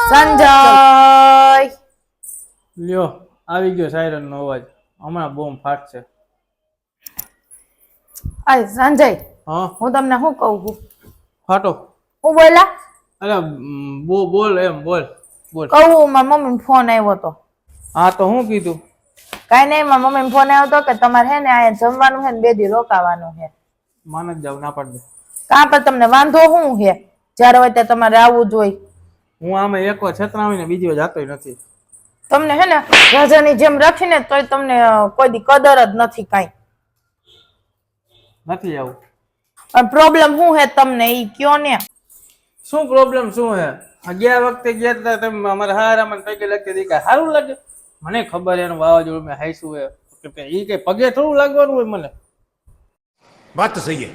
સંજય લ્યો આવી ગયો સાયરન નો અવાજ. હમણાં બોમ્બ ફાટશે. અરે સંજય હા હું તમને શું કહું છું? ફાટો. હું બોલા? અરે બોલ એમ બોલ બોલ. કહું મારા મમ્મી ફોન આવ્યો હતો. હા તો હું કીધું? કાઈ નહીં, મારા મમ્મી ફોન આવ્યો હતો કે તમારે હે ને આ જમવાનું છે ને 2 દી રોકાવાનું છે. માન જ જાવ ના પાડ દે. કાં પર તમને વાંધો શું છે? જ્યારે હોય ત્યારે તમારે આવવું જોઈએ. હું આમે એક વાર છેતરાવીને બીજી વાર જાતોય નથી. તમને હે ને રાજાની જેમ રાખીને તોય તમને કોઈ દી કદર જ નથી કાંઈ. નથી આવું. પણ પ્રોબ્લેમ શું છે તમને ઈ કયો ને? શું પ્રોબ્લેમ શું હે? ગયા વખતે ગયા હતા તમે અમારે હારામાં પગે લગતી હતી કે સારું લાગે? મને ખબર એનું વાવાઝોડું મેં હાઈસું હે કે ઈ કઈ પગે થોડું લાગવાનું હોય મને. વાત તો સહી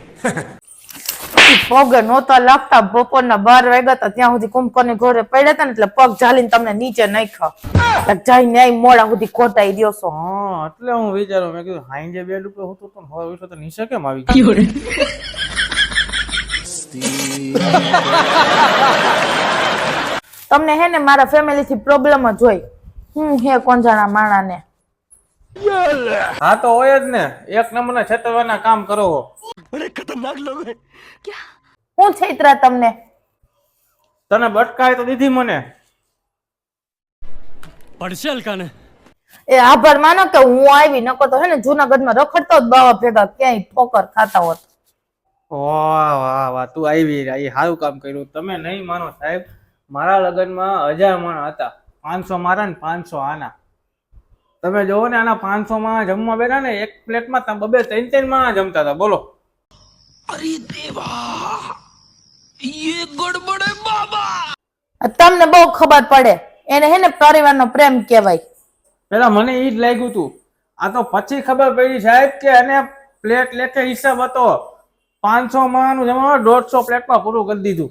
પગ નહોતા લાગતા. બપોરના 12 વાગ્યા હતા ત્યાં સુધી કુંભકર્ણી ઘરે પડ્યા હતા ને એટલે પગ ઝાલીને તમને નીચે નાખ્યા. જઈને આઈ મોડા સુધી ખોટાઈ રહ્યો છો. હા એટલે હું વિચારું મેં કીધું હાઈજે બેડ ઉપર હું તો હવે તો નીચે કેમ આવી ગયો? તમને હે ને મારા ફેમિલી થી પ્રોબ્લેમ જ હોય. હું હે કોંજાણા માણાને. હા તો હોય જ ને. એક નંબરના છેતરવાના કામ કરો. અરે ખતરનાક લોગ હે. હું છેતરા તમને? તને બટકાય તો દીધી મને. પડશે હલકાને. એ આભાર માનો કે હું આવી, નકો તો હે ને જુનાગઢમાં રખડતો જ બાવા ભેગા ક્યાંય ઠોકર ખાતા હોત. વાહ વાહ વાહ તું આવી એ સારું કામ કર્યું. તમે નહીં માનો સાહેબ, મારા લગ્નમાં 1000 માણસ હતા. 500 મારા ને 500 આના. તમે જોવો ને આના 500 માં જમવા બેઠા ને એક પ્લેટમાં તમે 2-3 માણસ જમતા હતા. બોલો. અરે દેવા, ये गड़बड़ है बाबा. તમને બહુ ખબર પડે. એને હે ને પરિવારનો પ્રેમ કહેવાય. પેલા મને ઈ જ લાગ્યું તું. આ તો પછી ખબર પડી સાહેબ કે એને પ્લેટ લેખે હિસાબ હતો. 500 માણસનું જમવાનું 150 પ્લેટમાં પૂરું કરી દીધું.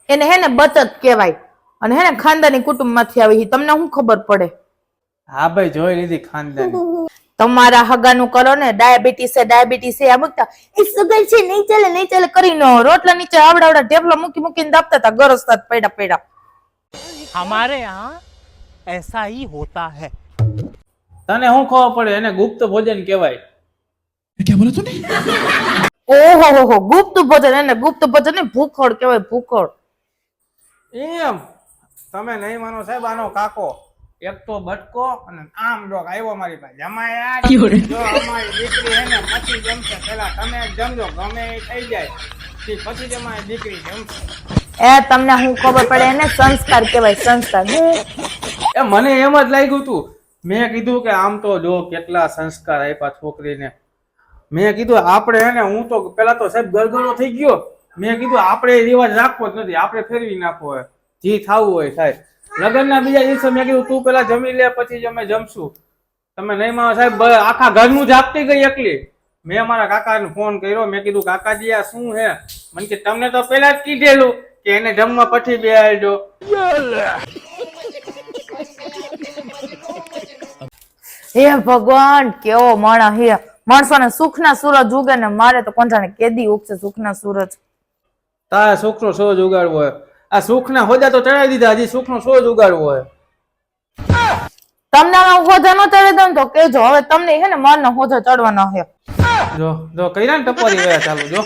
એને હે ને બચત કહેવાય. અને હે ને ખાનદાની કુટુંબમાંથી આવી. તમને શું ખબર પડે? હા ભાઈ જોઈ લીધી ખાનદાની. તમારા હગાનું કરો ને. ડાયાબિટીસ છે આ મૂકતા એ સુગર છે નહીં ચાલે કરીને રોટલા નીચે આવડા ઢેફલા મૂકીને દાબતા હતા. ગરજતા પડ્યા. हमारे यहाँ ऐसा ही होता है. તને શું ખબર પડે? એને ગુપ્ત ભોજન કહેવાય. क्या बोला तूने? ઓહો ગુપ્ત ભોજન. એને ગુપ્ત ભોજન ને ભૂખોડ કહેવાય. ભૂખોડ. એમ તમે નહીં માનો સાહેબ, આનો કાકો એક તો બટકો અને આમ ડોક આવ્યો મારી પાસે. જમાયા જો અમારી દીકરી હે ને પછી જમશે. પેલા તમે જમજો, ગમે એ થઈ જાય પછી જ અમારી દીકરી જમશે. એ તમને શું ખબર પડે? એને સંસ્કાર કહેવાય. સંસ્કાર. એ મને એમ જ લાગ્યું તું. મેં કીધું કે આમ તો જો કેટલા સંસ્કાર આપ્યા છોકરીને. મેં કીધું આપણે હે ને, હું તો પેલા તો સાહેબ ગરગરો થઈ ગયો. મેં કીધું આપણે રિવાજ રાખવો જ નથી, આપણે ફેરવી નાખવો હોય. જી થવું હોય સાહેબ. લગ્નના બીજા દિવસે મેં કીધું તું પેલા જમી લે પછી જ અમે જમશું. તમે નહીં માનો સાહેબ, આખા ઘરનું જ આપતી ગઈ એકલી. મેં મારા કાકાને ફોન કર્યો. મેં કીધું કાકાજી આ શું હે? મને કે તમને તો પેલા જ કીધેલું કે એને જમવા પછી બેહાડજો. હે ભગવાન, કેવો માણસ હે. માણસોને સુખના સૂરજ ઉગે ને મારે તો કોણ જાણે કેદી ઉગશે સુખના સૂરજ. તારા સુખનો સોજ ઉગાડવો હોય. આ સુખના હોદા તો ચડાવી દીધા, હજી સુખનો સોજ ઉગાડવો હોય. તમને હોજા નો ચડે દઉં તો કેજો. હવે તમને હે ને મનનો હોજો ચડવાનો હે. જો કર્યા ને ટપોરી ગયા ચાલુ જો.